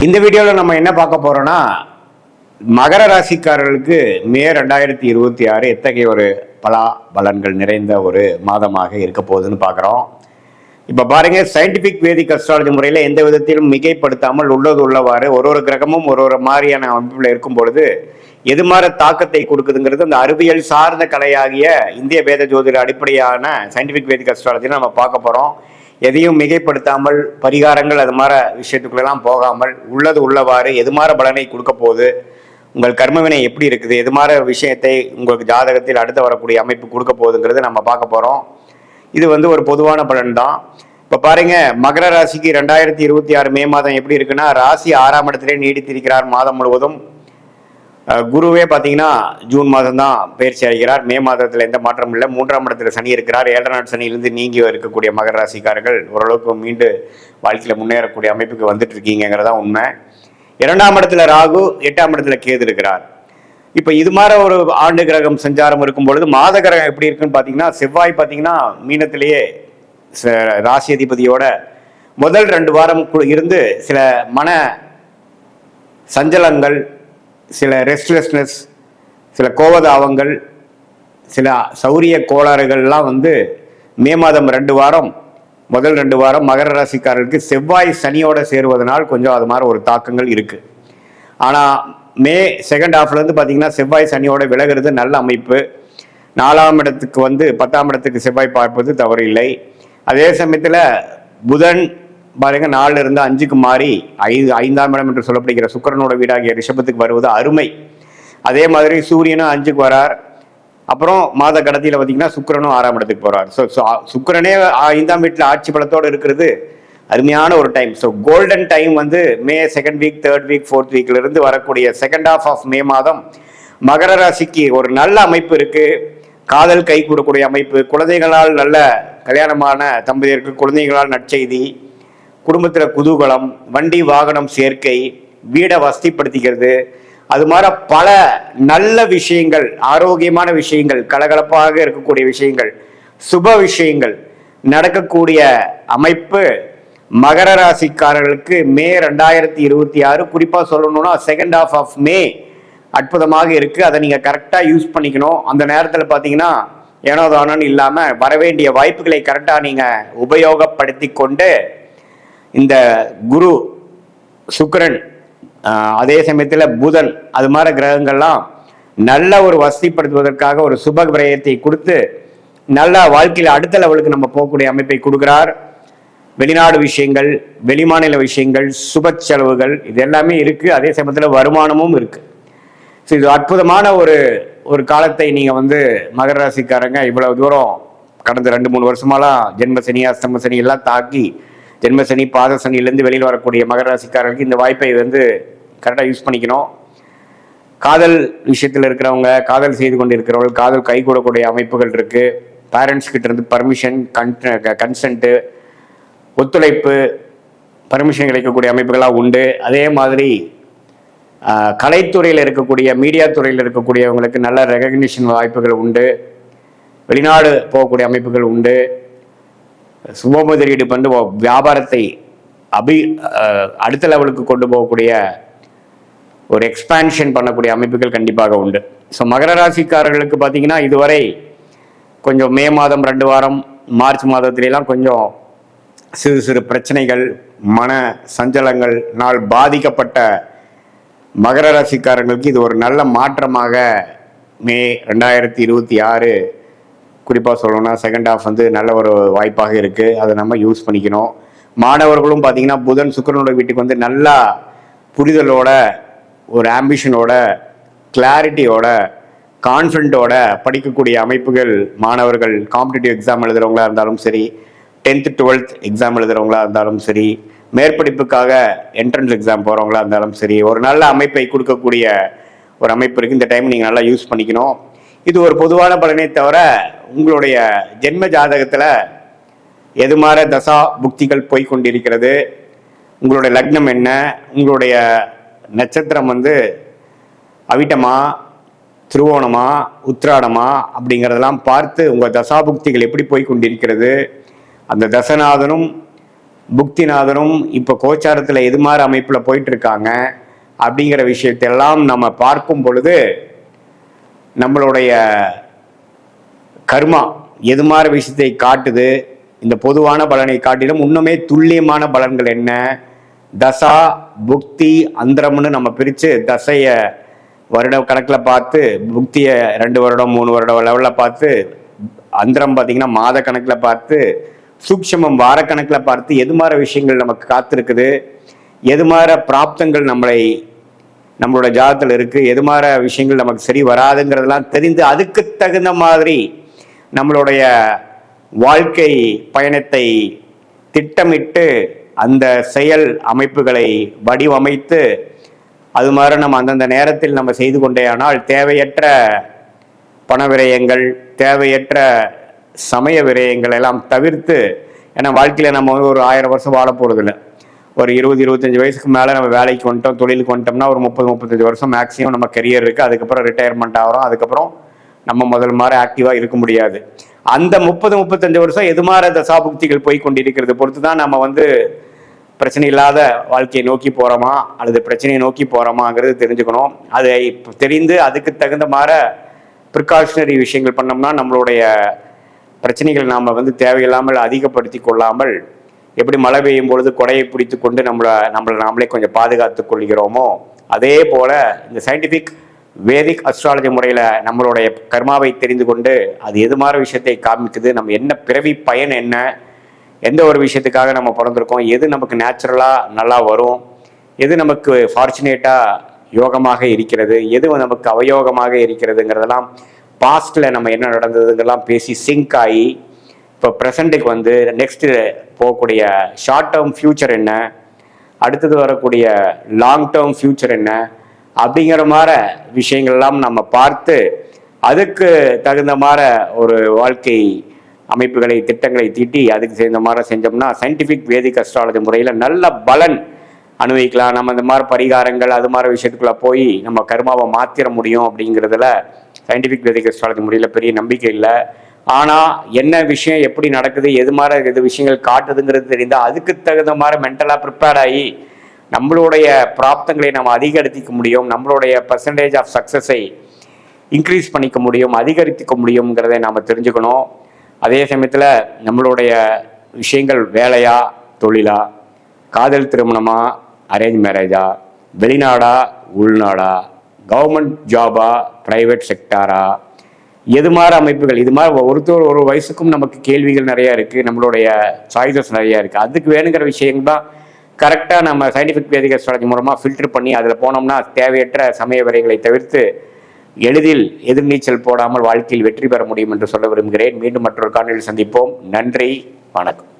இந்த வீடியோவில் நம்ம என்ன பார்க்க போறோம்னா, மகர ராசிக்காரர்களுக்கு மே 2026 எத்தகைய ஒரு பலன்கள் நிறைந்த ஒரு மாதமாக இருக்க போகுதுன்னு பார்க்குறோம். இப்போ பாருங்க, சயின்டிபிக் வேதிக் அஸ்ட்ராலஜி முறையில் எந்த விதத்திலும் மிகைப்படுத்தாமல் உள்ளது உள்ளவாறு ஒரு கிரகமும் ஒரு மாதிரியான அமைப்பில் இருக்கும் பொழுது எது மாதிரி தாக்கத்தை கொடுக்குதுங்கிறது அந்த அறிவியல் சார்ந்த கலையாகிய இந்திய வேத ஜோதிட அடிப்படையான சயின்டிபிக் வேதிக் அஸ்ட்ராலஜி நம்ம பார்க்க போகிறோம். எதையும் மிகைப்படுத்தாமல் பரிகாரங்கள் அது மாதிரி விஷயத்துக்குள்ளெல்லாம் போகாமல் உள்ளது உள்ளவாறு எது மாதிரி பலனை கொடுக்க போகுது, உங்கள் கர்மவினை எப்படி இருக்குது, எது மாதிரி விஷயத்தை உங்களுக்கு ஜாதகத்தில் அடுத்து வரக்கூடிய அமைப்பு கொடுக்க போகுதுங்கிறது நம்ம பார்க்க போகிறோம். இது ஒரு பொதுவான பலன் தான். இப்போ பாருங்க, மகர ராசிக்கு 2026 மே மாதம் எப்படி இருக்குன்னா, ராசி 6ஆம் இடத்திலே நீடித்திருக்கிறார் மாதம் முழுவதும். குருவே பார்த்தீங்கன்னா ஜூன் மாதம் தான் பயிற்சி அடைகிறார். மே மாதத்தில் எந்த மாற்றமும் இல்லை. 3ஆம் இடத்துல சனி இருக்கிறார். 7 நாள் சனியிலிருந்து நீங்கி இருக்கக்கூடிய மகர ராசிக்காரர்கள் ஓரளவுக்கு மீண்டு வாழ்க்கையில் முன்னேறக்கூடிய அமைப்புக்கு வந்துட்டு இருக்கீங்கிறதா உண்மை. 2ஆம் இடத்துல ராகு, 8ஆம் இடத்துல கேது இருக்கிறார். இப்போ இது மாதிரி ஒரு ஆண்டு கிரகம் சஞ்சாரம் இருக்கும் பொழுது மாத கிரகம் எப்படி இருக்குன்னு பார்த்தீங்கன்னா, செவ்வாய் பார்த்தீங்கன்னா மீனத்திலேயே ராசி அதிபதியோட முதல் 2 வாரம் இருந்து சில மன சஞ்சலங்கள், சில ரெஸ்ட்லெஸ்னஸ், சில கோபதாபங்கள், சில சௌரிய கோளாறுகள்லாம் மே மாதம் 2 வாரம் முதல் 2 வாரம் மகர ராசிக்காரர்களுக்கு செவ்வாய் சனியோட சேருவதனால் கொஞ்சம் அது மாதிரி ஒரு தாக்கங்கள் இருக்கு. ஆனால் மே செகண்ட் ஹாஃப்லேருந்து பார்த்தீங்கன்னா செவ்வாய் சனியோட விலகிறது நல்ல அமைப்பு. 4ஆம் இடத்துக்கு 10ஆம் இடத்துக்கு செவ்வாய் பார்ப்பது தவறு இல்லை. அதே சமயத்தில் புதன் பாருங்க 4 இருந்து 5க்கு மாறி 5ஆம் இடம் என்று சொல்லப்படுகிற சுக்கிரனோட வீடாகிய ரிஷபத்துக்கு வருவது அருமை. அதே மாதிரி சூரியனும் 5க்கு வரார். அப்புறம் மாத கடத்தியில் பார்த்தீங்கன்னா சுக்கிரனும் 6ஆம் இடத்துக்கு போறார். ஸோ சுக்கிரனே 5ஆம் வீட்டில் ஆட்சி பலத்தோடு இருக்கிறது அருமையான ஒரு time. So golden time May second week, third week, fourth வீக்ல இருந்து வரக்கூடிய செகண்ட் ஹாஃப் ஆஃப் மே மாதம் மகர ராசிக்கு ஒரு நல்ல அமைப்பு இருக்கு. காதல் கை கூடக்கூடிய அமைப்பு, குழந்தைகளால் நல்ல கல்யாணமான தம்பதியருக்கு குழந்தைகளால் நற்செய்தி, குடும்பத்தில் குதூகலம், வண்டி வாகனம் சேர்க்கை, வீடை வசதிப்படுத்திக்கிறது, அது மாதிரி பல நல்ல விஷயங்கள், ஆரோக்கியமான விஷயங்கள், கலகலப்பாக இருக்கக்கூடிய விஷயங்கள், சுப விஷயங்கள் நடக்கக்கூடிய அமைப்பு மகர ராசிக்காரர்களுக்கு மே 2026 குறிப்பாக சொல்லணும்னா செகண்ட் ஹாஃப் ஆஃப் மே அற்புதமாக இருக்கு. அதை நீங்க கரெக்டா யூஸ் பண்ணிக்கணும். அந்த நேரத்தில் பார்த்தீங்கன்னா ஏனோ தானோன்னு இல்லாம வரவேண்டிய வாய்ப்புகளை கரெக்டா நீங்க உபயோகப்படுத்தி கொண்டு இந்த குரு, சுக்கிரன், அதே சமயத்தில் புதன், அது மாதிரி கிரகங்கள்லாம் நல்ல ஒரு வசதிப்படுத்துவதற்காக ஒரு சுப விரயத்தை கொடுத்து நல்ல வாழ்க்கையில் அடுத்த லெவலுக்கு நம்ம போகக்கூடிய அமைப்பை கொடுக்கிறார். வெளிநாடு விஷயங்கள், வெளிமாநில விஷயங்கள், சுப செலவுகள் இது எல்லாமே இருக்கு. அதே சமயத்தில் வருமானமும் இருக்கு. ஸோ இது அற்புதமான ஒரு காலத்தை நீங்க மகர ராசிக்காரங்க இவ்வளவு தூரம் கடந்த 2-3 வருஷமாலாம் ஜென்மசனி, அஷ்டம சனி எல்லாம் தாக்கி ஜென்மசனி, பாத சனியிலேருந்து வெளியில் வரக்கூடிய மகர ராசிக்காரர்களுக்கு இந்த வாய்ப்பை கரெக்டாக யூஸ் பண்ணிக்கணும். காதல் விஷயத்தில் இருக்கிறவங்க, காதல் செய்து கொண்டு இருக்கிறவங்க, காதல் கை கூடக்கூடிய அமைப்புகள் இருக்கு. பேரண்ட்ஸ் கிட்ட இருந்து பர்மிஷன், கன்சென்ட்டு, ஒத்துழைப்பு, பர்மிஷன் கிடைக்கக்கூடிய அமைப்புகளாக உண்டு. அதே மாதிரி கலைத்துறையில் இருக்கக்கூடிய, மீடியா துறையில் இருக்கக்கூடியவங்களுக்கு நல்ல ரெகக்னிஷன் வாய்ப்புகள் உண்டு. வெளிநாடு போகக்கூடிய அமைப்புகள் உண்டு. சுப முதலீடு வியாபாரத்தை அடுத்த லெவலுக்கு கொண்டு போகக்கூடிய ஒரு எக்ஸ்பான்ஷன் பண்ணக்கூடிய அமைப்புகள் கண்டிப்பாக உண்டு. ஸோ மகர ராசிக்காரர்களுக்கு பார்த்தீங்கன்னா இதுவரை கொஞ்சம் மே மாதம் 2 வாரம், மார்ச் மாதத்திலாம் கொஞ்சம் சிறு சிறு பிரச்சனைகள், மன சஞ்சலங்கள்னால் பாதிக்கப்பட்ட மகர ராசிக்காரர்களுக்கு இது ஒரு நல்ல மாற்றமாக மே 2026 குறிப்பாக சொல்லணும்னா செகண்ட் ஹாஃப் நல்ல ஒரு வாய்ப்பாக இருக்குது. அதை நம்ம யூஸ் பண்ணிக்கணும். மாணவர்களும் பார்த்தீங்கன்னா புதன் சுக்கிரனோட வீட்டுக்கு நல்லா புரிதலோட, ஒரு ஆம்பிஷனோட, கிளாரிட்டியோட, கான்ஃபிடென்ட்டோட படிக்கக்கூடிய அமைப்புகள் மாணவர்கள் காம்படிட்டிவ் எக்ஸாம் எழுதுறவங்களா இருந்தாலும் சரி, 10th 12th எக்ஸாம் எழுதுறவங்களா இருந்தாலும் சரி, மேற்படிப்புக்காக என்ட்ரன்ஸ் எக்ஸாம் போகிறவங்களா இருந்தாலும் சரி, ஒரு நல்ல அமைப்பை கொடுக்கக்கூடிய ஒரு அமைப்பு இருக்குது. இந்த டைம் நீங்கள் நல்லா யூஸ் பண்ணிக்கணும். இது ஒரு பொதுவான பலனை தவிர உங்களுடைய ஜென்ம ஜாதகத்தில் எது மாதிரி தசா புக்திகள் போய்கொண்டிருக்கிறது, உங்களுடைய லக்னம் என்ன, உங்களுடைய நட்சத்திரம் அவிட்டமா, திருவோணமா, உத்திராடமா அப்படிங்கிறதெல்லாம் பார்த்து உங்கள் தசாபுக்திகள் எப்படி போய்கொண்டிருக்கிறது, அந்த தசநாதனும் புக்திநாதனும் இப்போ கோச்சாரத்தில் எது மாதிரி அமைப்பில் போயிட்டு இருக்காங்க அப்படிங்கிற விஷயத்தெல்லாம் நம்ம பார்க்கும் பொழுது நம்மளுடைய கர்மா எது மாதிரி விஷயத்தை காட்டுது, இந்த பொதுவான பலனை காட்டிலும் இன்னுமே துல்லியமான பலன்கள் என்ன, தசா புக்தி அந்தரம்னு நம்ம பிரித்து தசையை வருட கணக்கில் பார்த்து, புக்தியை 2 வருடம் 3 வருடம் லெவலில் பார்த்து, அந்தரம் பார்த்திங்கன்னா மாத கணக்கில் பார்த்து, சூக்ஷமம் வாரக்கணக்கில் பார்த்து எது மாதிரி விஷயங்கள் நமக்கு காத்திருக்குது, எது மாதிரி பிராப்தங்கள் நம்மளோட ஜாதகத்தில் இருக்குது, எது மாதிரி விஷயங்கள் நமக்கு சரி வராதுங்கிறதெல்லாம் தெரிந்து அதுக்கு தகுந்த மாதிரி நம்மளுடைய வாழ்க்கை பயணத்தை திட்டமிட்டு அந்த செயல் அமைப்புகளை வடிவமைத்து அது மாதிரி நம்ம அந்தந்த நேரத்தில் நம்ம செய்து கொண்டே ஆனால் தேவையற்ற பண விரயங்கள், தேவையற்ற சமய விரயங்கள் எல்லாம் தவிர்த்து, ஏன்னா வாழ்க்கையில் நம்ம ஒரு 1000 வருஷம் வாழ போகிறதில்ல. ஒரு 20-25 வயசுக்கு மேலே நம்ம வேலைக்கு வந்துட்டோம், தொழிலுக்கு வந்துட்டோம்னா ஒரு 30-35 வருஷம் மேக்ஸிமம் நம்ம கெரியர் இருக்குது. அதுக்கப்புறம் ரிட்டையர்மெண்ட் ஆகிறோம். அதுக்கப்புறம் நம்ம முதல் மாதிரி ஆக்டிவாக இருக்க முடியாது. அந்த 30-35 வருஷம் எது மாதிரி தசாபுக்திகள் போய் கொண்டிருக்கிறது பொறுத்து தான் நம்ம பிரச்சனை இல்லாத வாழ்க்கையை நோக்கி போகிறோமா அல்லது பிரச்சனையை நோக்கி போகிறோமாங்கிறது தெரிஞ்சுக்கணும். அதை தெரிந்து அதுக்கு தகுந்த மாதிரி ப்ரிகாஷனரி விஷயங்கள் பண்ணோம்னா நம்மளுடைய பிரச்சனைகள் நாம் தேவையில்லாமல் அதிகப்படுத்தி கொள்ளாமல், எப்படி மழை பெய்யும் பொழுது கொடையை பிடித்து கொண்டு நம்மளை நாமளே கொஞ்சம் பாதுகாத்து கொள்கிறோமோ, அதே போல் இந்த சயின்டிஃபிக் வேதிக் அஸ்ட்ராலஜி முறையில் நம்மளுடைய கர்மாவை தெரிந்து கொண்டு அது எது மாதிரி விஷயத்தை காமிக்குது, நம்ம என்ன பிறவி பயன் என்ன, எந்த ஒரு விஷயத்துக்காக நம்ம பிறந்திருக்கோம், எது நமக்கு நேச்சுரலாக நல்லா வரும், எது நமக்கு ஃபார்ச்சுனேட்டாக யோகமாக இருக்கிறது, எது நமக்கு அவயோகமாக இருக்கிறதுங்கிறதெல்லாம் பாஸ்டில் நம்ம என்ன நடந்ததுங்கெல்லாம் பேசி சிங்க் ஆகி இப்போ ப்ரெசண்ட்டுக்கு நெக்ஸ்ட்டு போகக்கூடிய ஷார்ட் டேர்ம் ஃப்யூச்சர் என்ன, அடுத்தது வரக்கூடிய லாங் டேர்ம் ஃப்யூச்சர் என்ன அப்படிங்கிற மாதிரி விஷயங்கள்லாம் நம்ம பார்த்து அதுக்கு தகுந்த மாதிரி ஒரு வாழ்க்கை அமைப்புகளை திட்டங்களை தீட்டி அதுக்கு சேர்ந்த மாதிரி செஞ்சோம்னா சயின்டிஃபிக் வேதிக் அஸ்ட்ராலஜி முறையில் நல்ல பலன் அனுபவிக்கலாம். நம்ம இந்த மாதிரி பரிகாரங்கள் அது மாதிரி விஷயத்துக்குள்ள போய் நம்ம கர்மாவை மாற்றிட முடியும் அப்படிங்கிறதுல சயின்டிஃபிக் வேதிக் அஸ்ட்ராலஜி முறையில் பெரிய நம்பிக்கை இல்லை. ஆனால் என்ன விஷயம் எப்படி நடக்குது, எது மாதிரி எது விஷயங்கள் காட்டுதுங்கிறது தெரிந்தால் அதுக்கு தகுந்த மாதிரி மென்டலாக ப்ரிப்பேர்ட் ஆகி நம்மளுடைய பிராப்தங்களை நம்ம அதிகரிக்க முடியும், நம்மளுடைய பர்சன்டேஜ் ஆஃப் சக்ஸஸை இன்க்ரீஸ் பண்ணிக்க முடியும், அதிகரித்துக்க முடியுங்கிறதை நாம் தெரிஞ்சுக்கணும். அதே சமயத்தில் நம்மளுடைய விஷயங்கள் வேலையா தொழிலா, காதல் திருமணமா அரேஞ்ச் மேரேஜா, வெளிநாடா உள்நாடா, கவர்மெண்ட் ஜாபா ப்ரைவேட் செக்டாரா, எது மாதிரி அமைப்புகள், இது மாதிரி ஒரு வயசுக்கும் நமக்கு கேள்விகள் நிறையா இருக்குது, நம்மளுடைய சாய்ஸஸ் நிறையா இருக்குது. அதுக்கு வேணுங்கிற விஷயங்கள் தான் கரெக்டாக நம்ம சயின்டிஃபிக் வேதிக் அஸ்ட்ராலஜி மூலமாக ஃபில்டர் பண்ணி அதில் போனோம்னா தேவையற்ற சமய வரைகளை தவிர்த்து எளிதில் எதிர்நீச்சல் போடாமல் வாழ்க்கையில் வெற்றி பெற முடியும் என்று சொல்ல விரும்புகிறேன். மீண்டும் மற்றொரு காணொளியில் சந்திப்போம். நன்றி, வணக்கம்.